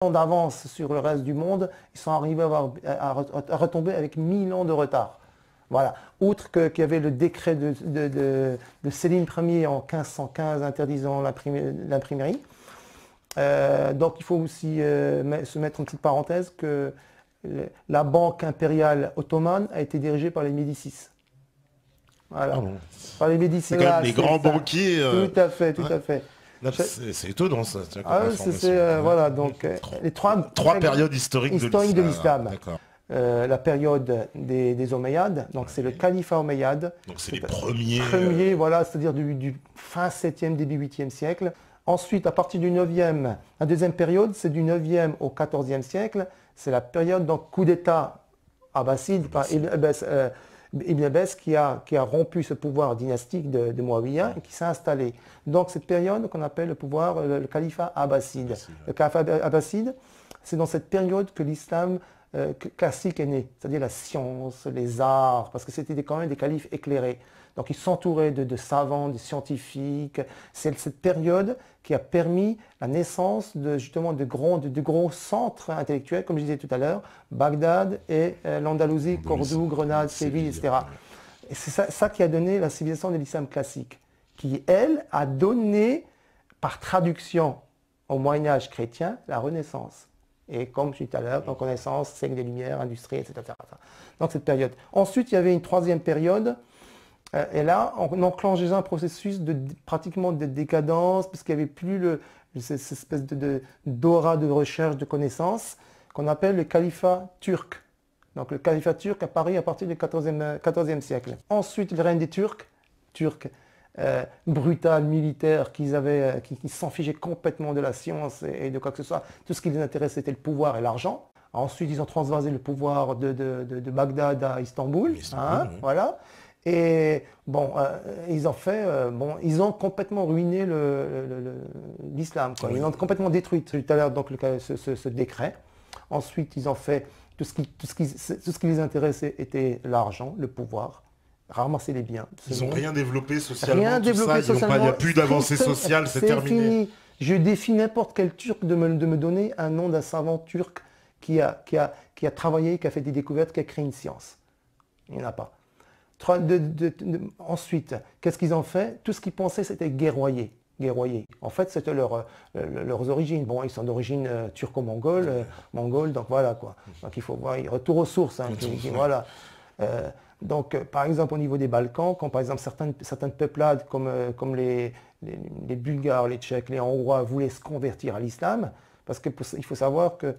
d'avance sur le reste du monde, ils sont arrivés à retomber avec 1000 ans de retard. Voilà. Outre qu'il y avait le décret de Sélim Ier en 1515 interdisant l'imprimerie. Donc il faut aussi se mettre une petite parenthèse que la banque impériale ottomane a été dirigée par les Médicis. Voilà. Ah bon. Par les Médicis. C'est quand même les grands banquiers. Tout à fait, tout à fait. C'est étonnant ça. Voilà, donc les trois périodes historiques de l'islam. D'accord. La période des Omeyyades, donc c'est le califat omeyyade. Donc c'est les premiers. Voilà, c'est-à-dire du fin 7e, début 8e siècle. Ensuite, à partir du 9e, la deuxième période, c'est du 9e au 14e siècle. C'est la période donc coup d'État abbasside par Ibn Abbas qui a rompu ce pouvoir dynastique de Muawiyah et qui s'est installé. Donc cette période qu'on appelle le pouvoir, le califat abbasside. Le califat abbasside, c'est dans cette période que l'islam classique est né, c'est-à-dire la science, les arts, parce que c'était quand même des califes éclairés. Donc ils s'entouraient de savants, de scientifiques. C'est cette période qui a permis la naissance justement de gros centres intellectuels, comme je disais tout à l'heure, Bagdad et l'Andalousie, Cordoue, Grenade, Séville, etc. Et c'est ça qui a donné la civilisation de l'islam classique, qui, elle, a donné, par traduction au Moyen-Âge chrétien, la Renaissance. Et comme je disais tout à l'heure, donc Renaissance, siècle des Lumières, industrie, etc. Donc cette période. Ensuite, il y avait une troisième période. Et là, on enclenche déjà un processus pratiquement de décadence, parce qu'il n'y avait plus cette espèce d'aura de recherche, de connaissances, qu'on appelle le califat turc. Donc le califat turc apparaît à partir du XIVe siècle. Ensuite, le règne des Turcs brutal, militaire, qui s'en fichaient complètement de la science et de quoi que ce soit. Tout ce qui les intéressait, c'était le pouvoir et l'argent. Ensuite, ils ont transvasé le pouvoir de Bagdad à Istanbul. Voilà. Et bon, ils ont complètement ruiné l'islam. Ils l'ont complètement détruit. Tout à l'heure, donc, ce décret. Ensuite, ils ont fait tout ce qui les intéressait était l'argent, le pouvoir, ramasser les biens. Ils n'ont rien développé socialement. Il n'y a plus d'avancée sociale, c'est terminé. Fini. Je défie n'importe quel Turc de me donner un nom d'un savant turc qui a travaillé, qui a fait des découvertes, qui a créé une science. Il n'y en a pas. Ensuite, qu'est-ce qu'ils ont fait? Tout ce qu'ils pensaient, c'était guerroyer. En fait, c'était leurs origines. Bon, ils sont d'origine turco-mongole, donc voilà quoi. Donc il faut voir, retour aux sources. Voilà. Donc, par exemple, au niveau des Balkans, quand par exemple certaines peuplades comme les Bulgares, les Tchèques, les Hongrois voulaient se convertir à l'islam, parce qu'il faut savoir qu'il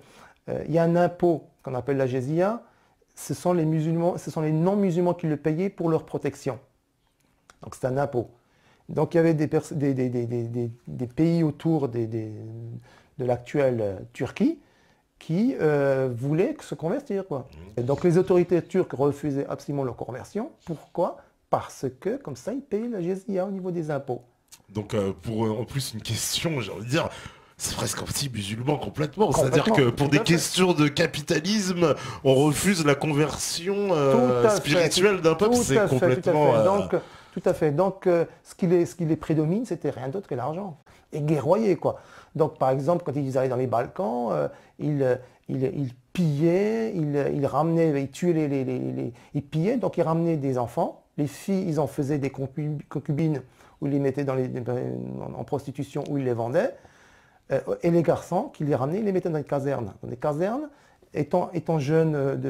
y a un impôt qu'on appelle la jizya. Ce sont les non-musulmans qui le payaient pour leur protection. Donc c'est un impôt. Donc il y avait des pays autour de l'actuelle Turquie qui voulaient se convertir. Et donc les autorités turques refusaient absolument leur conversion. Pourquoi? Parce que comme ça, ils payaient la jizya au niveau des impôts. Donc en plus une question, j'ai envie de dire... C'est presque anti-musulman complètement. C'est-à-dire que pour des questions de capitalisme, on refuse la conversion spirituelle d'un peuple. C'est complètement... Tout à fait. Donc, ce qui les prédomine, c'était rien d'autre que l'argent. Et guerroyer, quoi. Donc, par exemple, quand ils allaient dans les Balkans, ils pillaient, ils ramenaient, ils tuaient ils pillaient, donc ils ramenaient des enfants. Les filles, ils en faisaient des concubines, où ils les mettaient en prostitution, où ils les vendaient. Et les garçons qui les ramenaient, ils les mettaient dans les casernes. Dans les casernes, étant jeunes,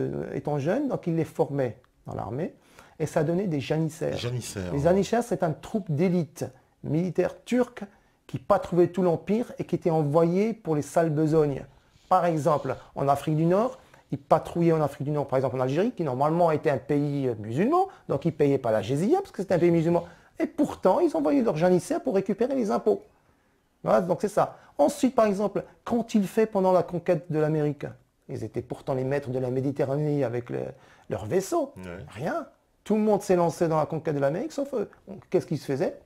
donc ils les formaient dans l'armée. Et ça donnait des janissaires. Les janissaires, c'est une troupe d'élite militaire turque qui patrouillait tout l'Empire et qui était envoyée pour les sales besognes. Par exemple, en Afrique du Nord, ils patrouillaient en Afrique du Nord, par exemple en Algérie, qui normalement était un pays musulman, donc ils ne payaient pas la jizya parce que c'était un pays musulman. Et pourtant, ils envoyaient leurs janissaires pour récupérer les impôts. Voilà, donc c'est ça. Ensuite, par exemple, qu'ont-ils fait pendant la conquête de l'Amérique? Ils étaient pourtant les maîtres de la Méditerranée avec leurs vaisseaux. Rien. Tout le monde s'est lancé dans la conquête de l'Amérique, sauf eux. Qu'est-ce qui se faisait?